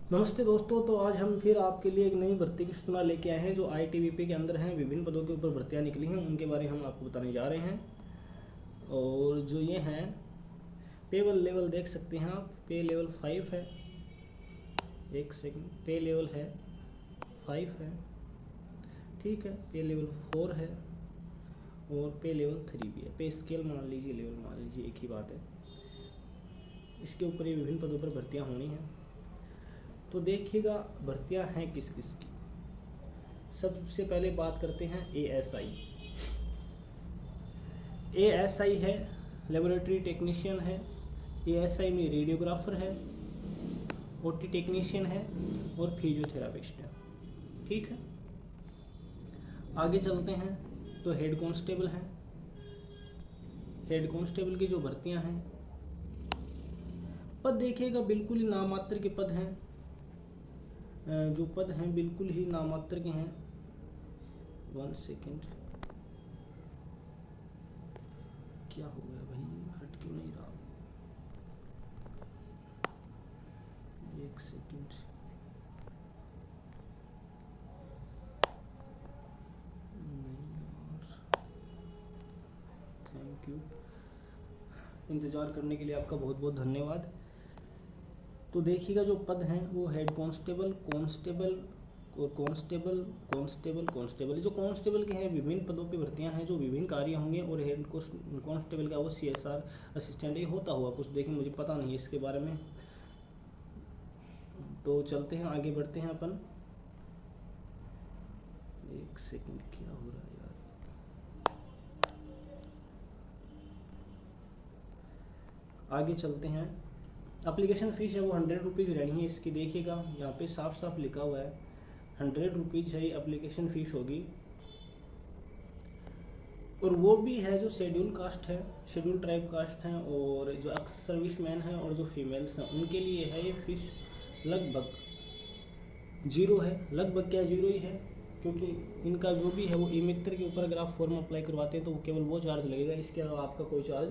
नमस्ते दोस्तों। तो आज हम फिर आपके लिए एक नई भर्ती की सूचना लेके आए हैं जो आईटीबीपी के अंदर हैं। विभिन्न पदों के ऊपर भर्तियां निकली हैं, उनके बारे में हम आपको बताने जा रहे हैं। और जो ये हैं, पे लेवल देख सकते हैं आप। पे लेवल 5 है। एक सेकंड, पे लेवल है 5 है, ठीक है। पे लेवल 4 है और पे लेवल 3 भी है। पे स्केल मान लीजिए, लेवल मान लीजिए, एक ही बात है। इसके ऊपर ये विभिन्न पदों पर भर्तियाँ होनी हैं। तो देखिएगा भर्तियां हैं किस किस की। सबसे पहले बात करते हैं एएसआई। एएसआई है, लेबोरेटरी टेक्नीशियन है। एएसआई में रेडियोग्राफर है, ओटी टेक्नीशियन है और फिजियोथेरापिस्ट है, ठीक है। आगे चलते हैं तो हेड कांस्टेबल हैं। हेड कांस्टेबल की जो भर्तियां हैं, पद देखिएगा बिल्कुल ही नामात्र के पद हैं। जो पद हैं बिल्कुल ही नामात्र के हैं। 1 सेकेंड, क्या हो गया भाई, हट क्यों नहीं रहा? 1 सेकेंड, नहीं यार, थैंक यू। इंतज़ार करने के लिए आपका बहुत बहुत धन्यवाद। तो देखिएगा जो पद हैं वो हेड कांस्टेबल, कांस्टेबल और कांस्टेबल, कांस्टेबल, कांस्टेबल। जो कांस्टेबल के हैं विभिन्न पदों पे भर्तियां हैं जो विभिन्न कार्य होंगे। और हेड कांस्टेबल का वो सीएसआर असिस्टेंट ही होता हुआ कुछ, देखिए मुझे पता नहीं है इसके बारे में। तो चलते हैं, आगे बढ़ते हैं अपन। 1 सेकेंड, क्या हो रहा है यार? आगे चलते हैं। एप्लीकेशन फ़ीस है वो 100 रुपीज़ रहनी है इसकी। देखिएगा यहाँ पे साफ साफ लिखा हुआ है 100 रुपीज़ है एप्लीकेशन फ़ीस होगी। और वो भी है जो शेड्यूल कास्ट है, शेड्यूल ट्राइब कास्ट हैं और जो एक्स सर्विस मैन हैं और जो फीमेल्स हैं उनके लिए है ये फ़ीस लगभग 0 है। लगभग क्या 0 ही है, क्योंकि इनका जो भी है वो ई मित्र के ऊपर अगर आप फॉर्म अप्लाई करवाते हैं तो वो केवल वो चार्ज लगेगा, इसके अलावा आपका कोई चार्ज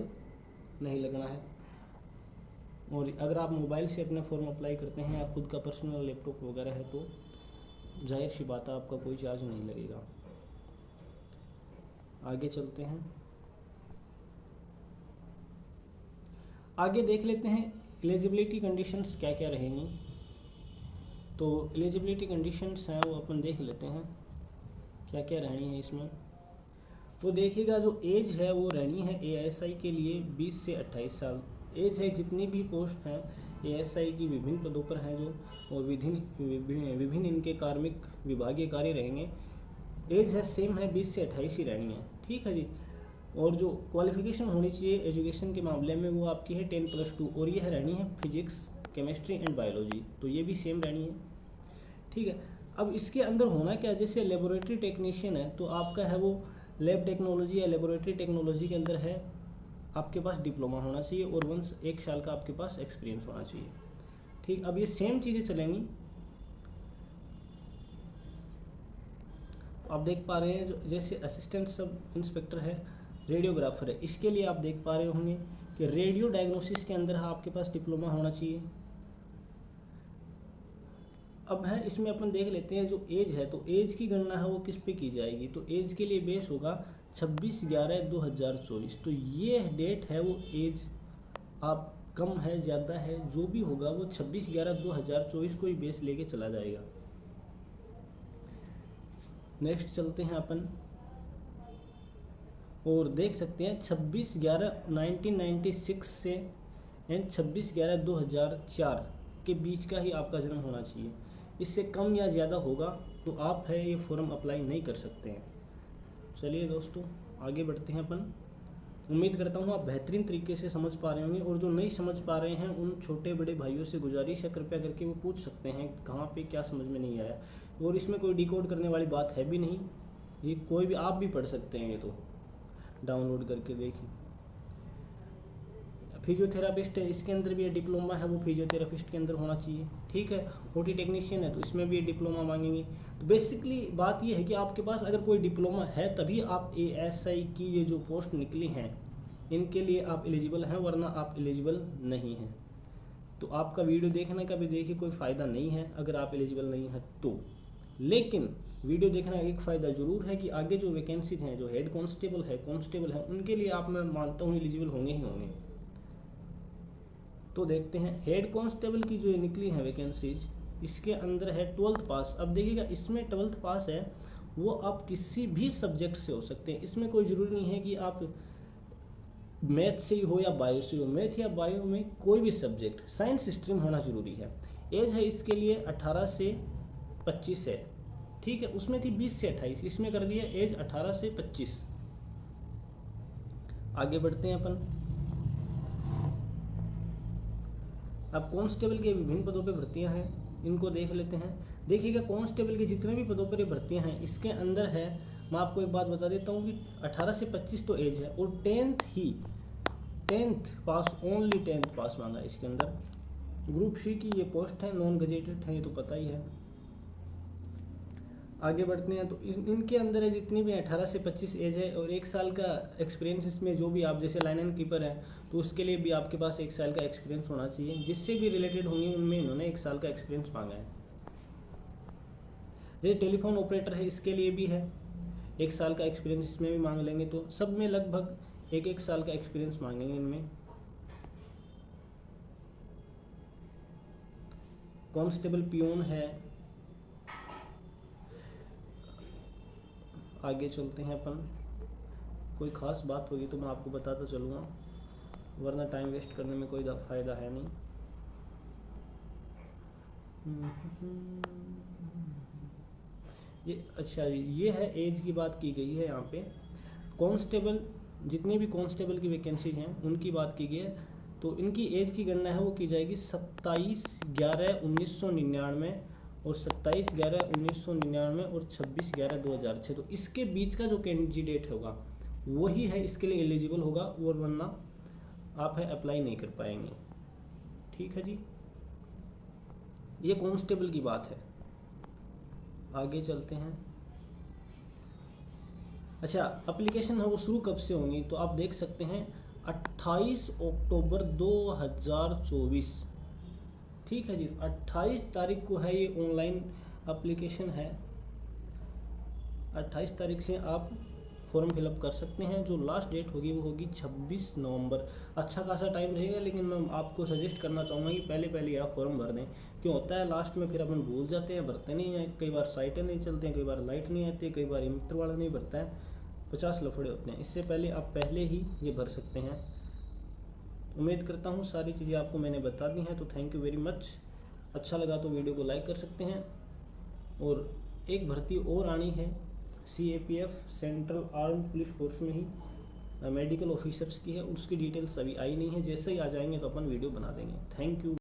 नहीं लगना है। और अगर आप मोबाइल से अपना फॉर्म अप्लाई करते हैं या खुद का पर्सनल लैपटॉप वगैरह है तो जाहिर सी बात है आपका कोई चार्ज नहीं लगेगा। आगे चलते हैं, आगे देख लेते हैं एलिजिबिलिटी कंडीशंस क्या क्या रहेंगी। तो एलिजिबिलिटी कंडीशंस हैं वो अपन देख लेते हैं क्या क्या रहनी है इसमें। तो देखिएगा जो एज है वो रहनी है एएसआई के लिए 20 से 28 साल एज है। जितनी भी पोस्ट हैं एएसआई की विभिन्न पदों पर हैं जो, और विभिन्न इनके कार्मिक विभागीय कार्य रहेंगे। एज है सेम है, 20 से 28 ही रहनी है, ठीक है जी। और जो क्वालिफिकेशन होनी चाहिए एजुकेशन के मामले में वो आपकी है 10+2 और ये रहनी है फिजिक्स, केमिस्ट्री एंड बायोलॉजी, तो ये भी सेम रहनी है, ठीक है। अब इसके अंदर होना क्या, जैसे लेबोरेटरी टेक्नीशियन है तो आपका है वो लैब टेक्नोलॉजी या लेबोरेटरी टेक्नोलॉजी के अंदर है, आपके पास डिप्लोमा होना चाहिए और 1 साल का आपके पास एक्सपीरियंस होना चाहिए, ठीक। अब ये सेम चीज़ें चलेंगी। आप देख पा रहे हैं जो जैसे असिस्टेंट सब इंस्पेक्टर है, रेडियोग्राफर है, इसके लिए आप देख पा रहे होंगे कि रेडियो डायग्नोसिस के अंदर आपके पास डिप्लोमा होना चाहिए। अब है इसमें अपन देख लेते हैं जो एज है, तो एज की गणना है वो किस पे की जाएगी। तो एज के लिए बेस होगा 26/11/2024। तो ये डेट है वो एज आप कम है ज़्यादा है जो भी होगा वो 26/11/2024 को ही बेस लेके चला जाएगा। नेक्स्ट चलते हैं अपन और देख सकते हैं 26/11/1996 से एंड 26/11/2004 के बीच का ही आपका जन्म होना चाहिए। इससे कम या ज़्यादा होगा तो आप है ये फॉर्म अप्लाई नहीं कर सकते हैं। चलिए दोस्तों आगे बढ़ते हैं अपन। उम्मीद करता हूँ आप बेहतरीन तरीके से समझ पा रहे होंगे, और जो नहीं समझ पा रहे हैं उन छोटे बड़े भाइयों से गुजारिश है कृपया करके वो पूछ सकते हैं कहाँ पे क्या समझ में नहीं आया। और इसमें कोई डिकोड करने वाली बात है भी नहीं, ये कोई भी आप भी पढ़ सकते हैं, ये तो डाउनलोड करके देखिए। फिजियोथेरापिस्ट है, इसके अंदर भी ये डिप्लोमा है वो फिजियोथेरापिस्ट के अंदर होना चाहिए, ठीक है। ओटी टेक्नीशियन है तो इसमें भी ये डिप्लोमा मांगेंगे। तो बेसिकली बात ये है कि आपके पास अगर कोई डिप्लोमा है तभी आप एएसआई की ये जो पोस्ट निकली हैं इनके लिए आप एलिजिबल हैं, वरना आप एलिजिबल नहीं हैं। तो आपका वीडियो देखने का भी देखिए कोई फ़ायदा नहीं है अगर आप एलिजिबल नहीं हैं तो। लेकिन वीडियो देखना एक फ़ायदा ज़रूर है कि आगे जो वैकेंसीज हैं, जो हेड कांस्टेबल है, उनके लिए आप, मैं मानता हूँ, एलिजिबल होंगे ही होंगे। तो देखते हैं हेड कांस्टेबल की जो निकली है वैकेंसीज, इसके अंदर है 12th पास। अब देखिएगा इसमें 12th पास है, वो आप किसी भी सब्जेक्ट से हो सकते हैं। इसमें कोई ज़रूरी नहीं है कि आप मैथ से ही हो या बायो से हो। मैथ या बायो में कोई भी सब्जेक्ट, साइंस स्ट्रीम होना ज़रूरी है। एज है इसके लिए 18 से 25 है, ठीक है। उसमें थी 20 से 28, इसमें कर दिया एज 18 से 25। आगे बढ़ते हैं अपन। अब कांस्टेबल के विभिन्न पदों पे भर्तियां हैं, इनको देख लेते हैं। देखिएगा कांस्टेबल के जितने भी पदों पर भर्तियां हैं, इसके अंदर है, मैं आपको एक बात बता देता हूँ कि 18 से 25 तो एज है, और 10th पास, ओनली 10th पास मांगा है इसके अंदर। ग्रुप सी की ये पोस्ट है, नॉन गजेटेड है, ये तो पता ही है। आगे बढ़ते हैं। तो इनके अंदर है जितनी भी 18 से 25 एज है, और 1 साल का एक्सपीरियंस इसमें, जो भी आप जैसे लाइन एंड कीपर है तो उसके लिए भी आपके पास 1 साल का एक्सपीरियंस होना चाहिए। जिससे भी रिलेटेड होंगे उनमें इन्होंने 1 साल का एक्सपीरियंस मांगा है। जैसे टेलीफोन ऑपरेटर है, इसके लिए भी है 1 साल का एक्सपीरियंस, इसमें भी मांग लेंगे। तो सब में लगभग 1-1 साल का एक्सपीरियंस मांगेंगे इनमें। कांस्टेबल पियोन है। आगे चलते हैं अपन। कोई ख़ास बात होगी तो मैं आपको बताता चलूँगा, वरना टाइम वेस्ट करने में कोई फ़ायदा है नहीं। ये अच्छा, ये है एज की बात की गई है यहाँ पे। कांस्टेबल, जितने भी कांस्टेबल की वैकेंसी हैं उनकी बात की गई है। तो इनकी एज की गणना है वो की जाएगी 27/11/1999 और 27/11/1999 और 26/11/2006। तो इसके बीच का जो कैंडिडेट होगा वही है इसके लिए एलिजिबल होगा, और वरना आप है अप्लाई नहीं कर पाएंगे। ठीक है जी, ये कांस्टेबल की बात है। आगे चलते हैं। अच्छा, एप्लीकेशन है वो शुरू कब से होंगी, तो आप देख सकते हैं 28 अक्टूबर 2024। ठीक है जी, 28 तारीख को है ये ऑनलाइन एप्लीकेशन है। 28 तारीख से आप फॉर्म फिलअप कर सकते हैं। जो लास्ट डेट होगी वो होगी 26 नवंबर। अच्छा खासा टाइम रहेगा, लेकिन मैं आपको सजेस्ट करना चाहूँगा कि पहले आप फॉर्म भर दें। क्यों होता है लास्ट में फिर अपन भूल जाते हैं, भरते नहीं हैं। कई बार साइटें नहीं चलती हैं, कई बार लाइट नहीं आती, कई बार मित्र वाला नहीं भरता है, 50 लफड़े होते हैं। इससे पहले आप पहले ही ये भर सकते हैं। उम्मीद करता हूँ सारी चीज़ें आपको मैंने बता दी हैं। तो थैंक यू वेरी मच। अच्छा लगा तो वीडियो को लाइक कर सकते हैं। और एक भर्ती और आनी है CAPF, central armed police force में ही, मेडिकल ऑफिसर्स की है। उसकी डिटेल्स अभी आई नहीं है, जैसे ही आ जाएंगे तो अपन वीडियो बना देंगे। Thank you.